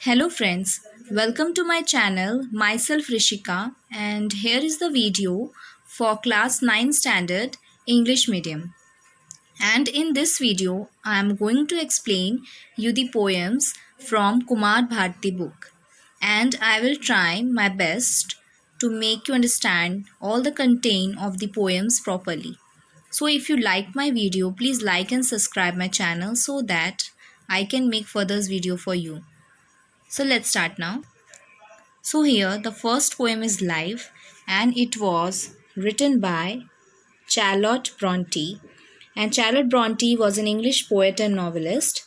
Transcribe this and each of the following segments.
Hello friends, welcome to my channel, myself Rishika, and here is the video for class 9 standard English medium. And in this video, I am going to explain you the poems from Kumar Bharti book. And I will try my best to make you understand all the content of the poems properly. So if you like my video, please like and subscribe my channel so that I can make further video for you. So let's start now. So here the first poem is Life and it was written by Charlotte Bronte. And Charlotte Bronte was an English poet and novelist,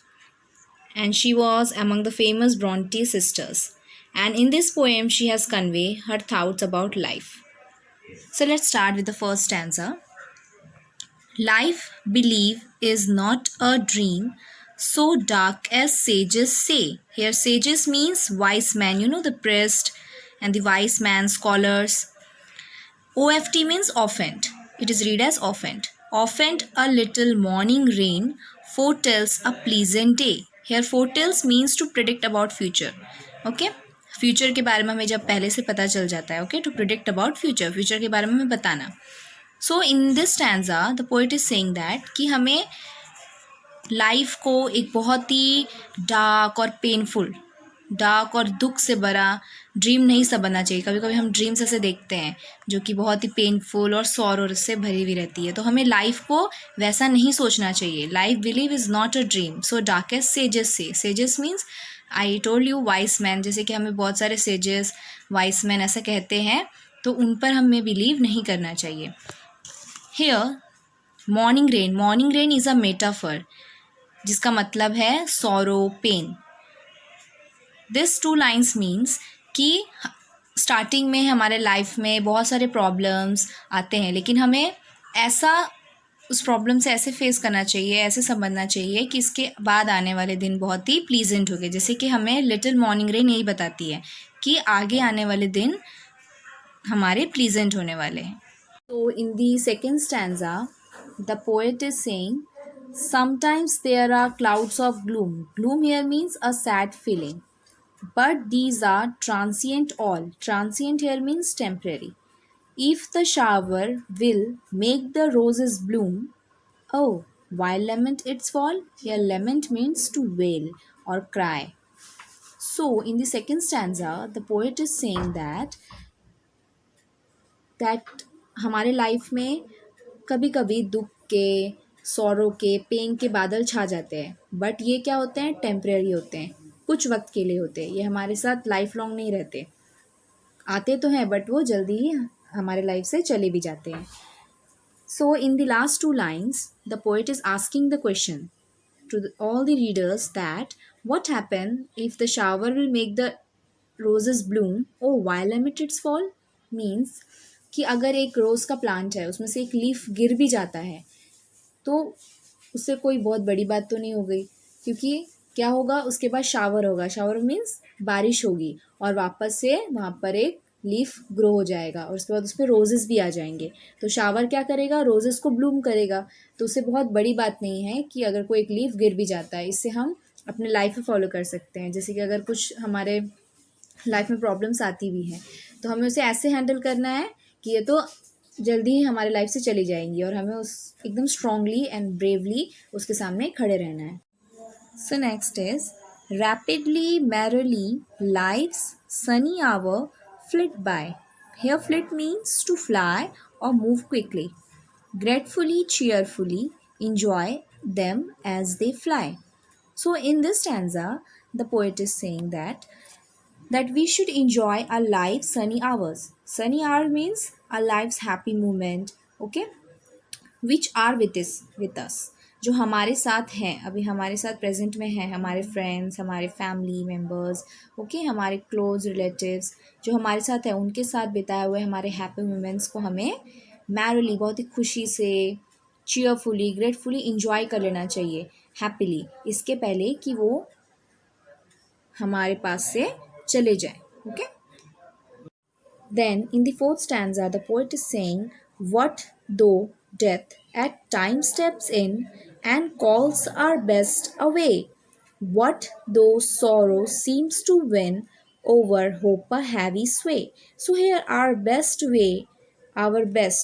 and she was among the famous Bronte sisters. And in this poem she has conveyed her thoughts about life. So let's start with the first stanza. Life, believe, is not a dream so dark as sages say. Here sages means wise men, the priest and the wise man, scholars. Oft means offend. It is read as offend. Offend a little morning rain foretells a pleasant day. Here foretells means to predict about future. Okay? Future के बारे में हमें जब पहले से पता चल जाता है. Okay, to predict about future, future के बारे में हमें बताना. So in this stanza the poet is saying that कि हमें लाइफ को एक बहुत ही डार्क और दुख से भरा ड्रीम नहीं सब बनना चाहिए. कभी कभी हम ड्रीम्स ऐसे देखते हैं जो कि बहुत ही पेनफुल और सॉरो से भरी हुई रहती है, तो हमें लाइफ को वैसा नहीं सोचना चाहिए. Life believe is not a dream so dark as sages say. Sages means I told you wise man, जैसे कि हमें बहुत सारे सेजेस वाइस मैन ऐसा कहते हैं, तो उन पर हमें बिलीव नहीं करना चाहिए. Here morning rain is a metaphor, जिसका मतलब है sorrow, pain. This two lines means कि स्टार्टिंग में हमारे लाइफ में बहुत सारे प्रॉब्लम्स आते हैं, लेकिन हमें ऐसा उस प्रॉब्लम से ऐसे फेस करना चाहिए, ऐसे समझना चाहिए कि इसके बाद आने वाले दिन बहुत ही प्लीजेंट हो गए. जैसे कि हमें लिटिल मॉर्निंग रेन यही बताती है कि आगे आने वाले दिन हमारे प्लीजेंट होने वाले हैं. तो in the second stanza the poet is saying sometimes there are clouds of gloom. Gloom here means a sad feeling. But these are transient all. Transient here means temporary. If the shower will make the roses bloom, oh, why lament its fall? Here lament means to wail or cry. So in the second stanza, the poet is saying that हमारे life में कभी कभी दुख के, sorrow के, pen के बादल छा जाते हैं, बट ये क्या होते हैं, टेम्परेरी होते हैं, कुछ वक्त के लिए होते हैं. ये हमारे साथ लाइफ लॉन्ग नहीं रहते. आते तो हैं बट वो जल्दी ही हमारे लाइफ से चले भी जाते हैं. So in the last two lines the poet is asking the question to all the readers that what happen if the shower will make the roses bloom, oh why lament its fall. Means कि अगर एक रोज़ का plant है, उसमें से एक leaf गिर भी जाता है, तो उससे कोई बहुत बड़ी बात तो नहीं हो गई, क्योंकि क्या होगा, उसके बाद शावर होगा. शावर मीन्स बारिश होगी और वापस से वहाँ पर एक लीफ ग्रो हो जाएगा और उसके बाद उस पर रोजेस भी आ जाएंगे. तो शावर क्या करेगा, रोजेस को ब्लूम करेगा. तो उससे बहुत बड़ी बात नहीं है कि अगर कोई एक लीफ गिर भी जाता है. इससे हम अपने लाइफ में फॉलो कर सकते हैं. जैसे कि अगर कुछ हमारे लाइफ में प्रॉब्लम्स आती भी हैं, तो हमें उसे ऐसे हैंडल करना है कि ये तो जल्दी ही हमारे लाइफ से चली जाएंगी और हमें उस एकदम स्ट्रांगली एंड ब्रेवली उसके सामने खड़े रहना है. So next is rapidly merrily life's sunny hour flit by. Here flit means to fly or move quickly. Gratefully, cheerfully enjoy them as they fly. So in this stanza, the poet is saying that we should enjoy our life's sunny hours. Sunny hour means our life's happy moment, okay, which are with us, जो हमारे साथ हैं, अभी हमारे साथ present में हैं, हमारे फ्रेंड्स, हमारे फैमिली मेम्बर्स, ओके, हमारे क्लोज रिलेटिव्स जो हमारे साथ हैं, उनके साथ बिताए हुए हमारे हैप्पी मोमेंट्स को हमें मैरिली, बहुत ही खुशी से, चीयरफुली, ग्रेटफुली इंजॉय कर लेना चाहिए, हैप्पीली, इसके पहले कि वो हमारे पास से चले जाए. Okay, then in the fourth stanza the poet is saying what though death at times steps in and calls our best away. What though sorrow seems to win over hope a heavy sway? So here our best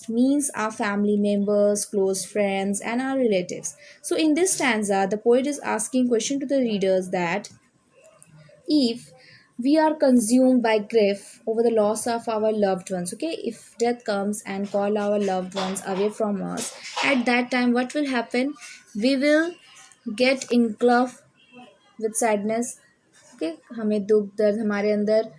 means our family members, close friends, and our relatives. So in this stanza, the poet is asking question to the readers that if we are consumed by grief over the loss of our loved ones, okay, if death comes and call our loved ones away from us, at that time what will happen? We will get engulfed with sadness. Okay, हमें दुख दर्द हमारे अंदर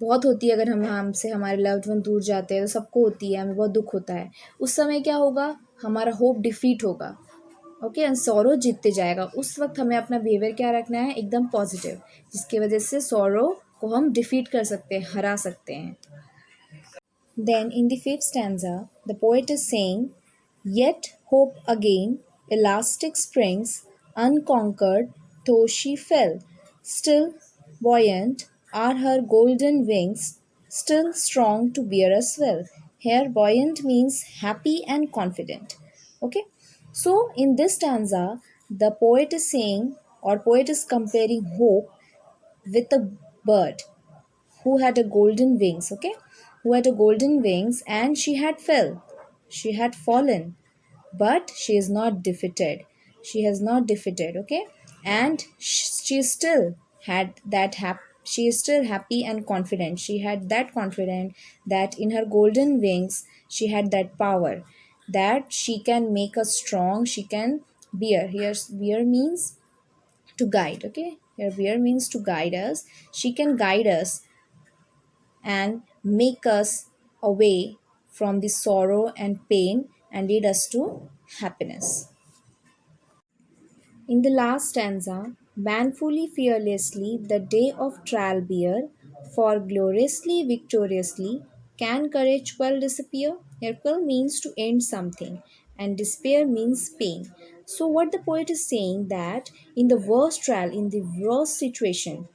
बहुत होती है। अगर हम हमसे हमारे लव्ड वन दूर जाते हैं तो सबको होती है, हमें बहुत दुख होता है। उस समय क्या होगा? हमारा होप डिफीट होगा। ओके, एंड सॉरो जीतते जाएगा। उस वक्त हमें अपना बिहेवियर क्या रखना है? एकदम पॉजिटिव, जिसकी वजह से सॉरो को हम डिफीट कर सकते हैं, हरा सकते हैं। Then, in the fifth stanza, the poet is saying, "Yet hope again, elastic springs, unconquered, though she fell. Still buoyant are her golden wings, still strong to bear us well." Here, buoyant means happy and confident. Okay, so in this stanza, the poet is saying, or poet is comparing hope with a bird who had a golden wings, okay, who had a golden wings, and she had fallen, but she is not defeated, she has not defeated, okay, and she still had that she is still happy and confident. She had that confident that in her golden wings she had that power that she can make us strong, she can bear. Here bear means to guide, okay, here bear means to guide us. She can guide us and make us away from the sorrow and pain and lead us to happiness. In the last stanza, manfully, fearlessly, the day of trial bear, for gloriously, victoriously, can courage quell disappear? Here, quell means to end something, and despair means pain. So, what the poet is saying that in the worst trial, in the worst situation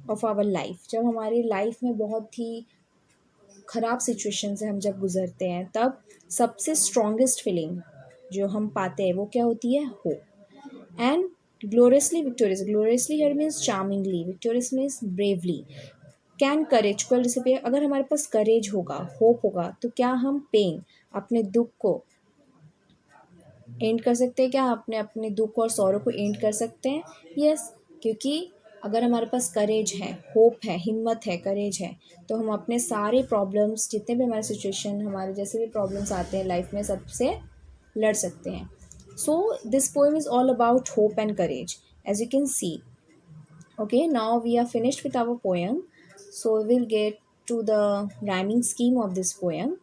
of our life, जब हमारी life में बहुत ही ख़राब situation से हम जब गुज़रते हैं, तब सबसे स्ट्रॉन्गेस्ट फीलिंग जो हम पाते हैं वो क्या होती है? Hope. And gloriously victorious, gloriously here means charmingly, victorious means bravely. Can courage quell disappear, अगर हमारे पास करेज होगा, होप होगा, तो क्या हम पेन, अपने दुख को एंड कर सकते हैं? क्या अपने अपने दुख और सौरों को एंड कर सकते हैं? यस, क्योंकि अगर हमारे पास करेज है, होप है, हिम्मत है, करेज है, तो हम अपने सारे प्रॉब्लम्स, जितने भी हमारे सिचुएशन, हमारे जैसे भी प्रॉब्लम्स आते हैं लाइफ में, सबसे लड़ सकते हैं। So this poem is all about hope and courage, as you can see. Okay, now we are finished with our poem. So we will get to the rhyming scheme of this poem.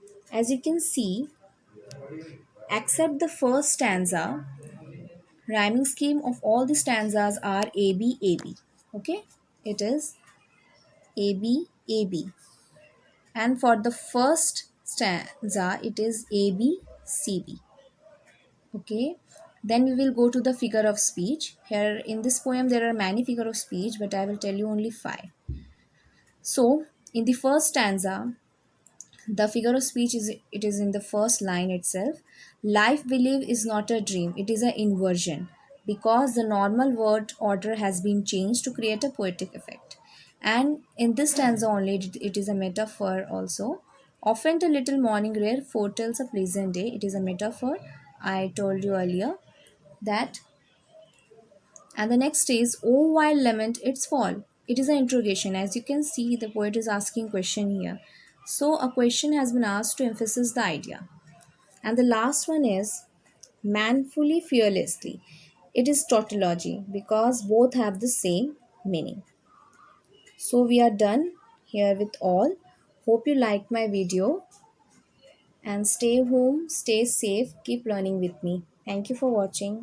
As you can see, except the first stanza, rhyming scheme of all the stanzas are AB AB. Okay, it is AB AB, and for the first stanza it is AB CB. Okay, then we will go to the figure of speech. Here in this poem there are many figure of speech, but I will tell you only 5. So in the first stanza, the figure of speech is, it is in the first line itself. Life believe is not a dream, it is an inversion, because the normal word order has been changed to create a poetic effect. And in this stanza only, it is a metaphor also. Often a little morning rare foretells a pleasant day. It is a metaphor. I told you earlier that. And the next is, "Oh, while lament its fall." It is an interrogation. As you can see, the poet is asking question here. So a question has been asked to emphasize the idea. And the last one is, "Manfully, fearlessly." It is tautology because both have the same meaning. So we are done here with all. Hope you liked my video, and stay home, stay safe, keep learning with me. Thank you for watching.